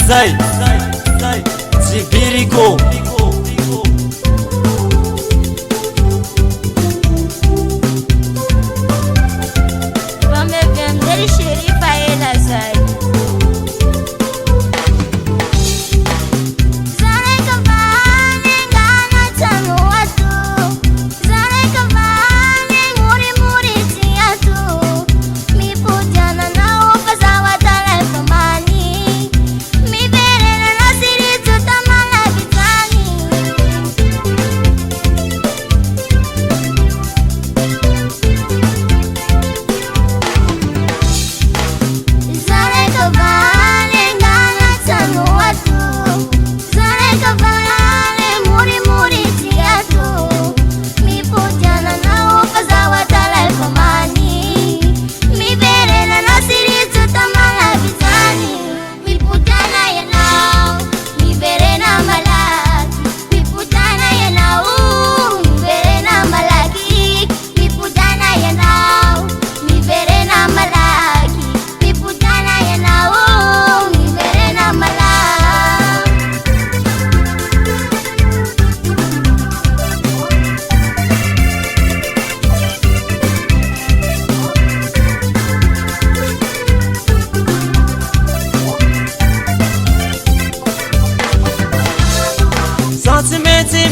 Zay Zibiriko Vame vender xerifa ela Zay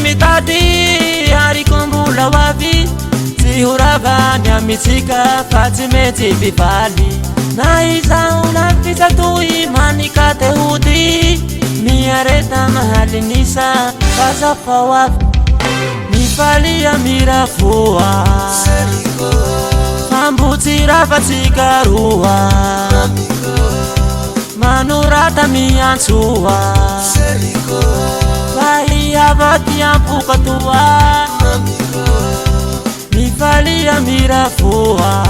Mitadi harikombola wavi Zihuravani amitika Fatimeti vivali Na izauna fizatui manika tehudi Miareta mahalinisa Kazafa wavi Mifalia mirafua Mambutira fatika ruwa Manurata mianchua Abatian pukatua Mifalia mirafua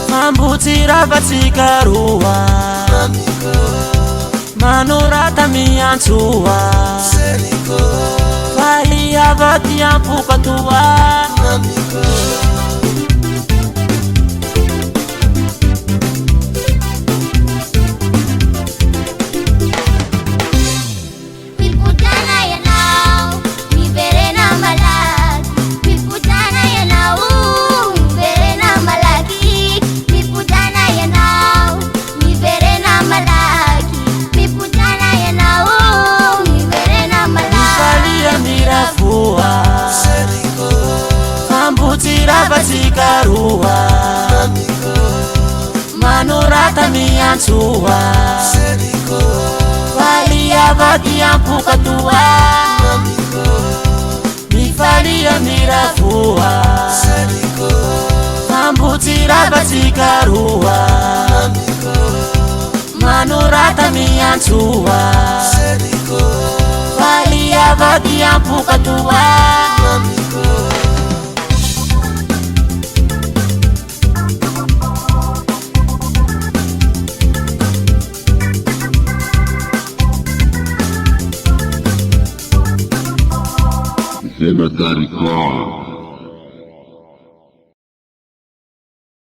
Mambutira vatika ruwa Manurata mianchua Abatian pukatua Vatika ruwa Manurata mianchua Valia vatia pukatua Mifalia mirafua Mambutira vatika ruwa Manurata mianchua Valia vatia pukatua Cemetery Call.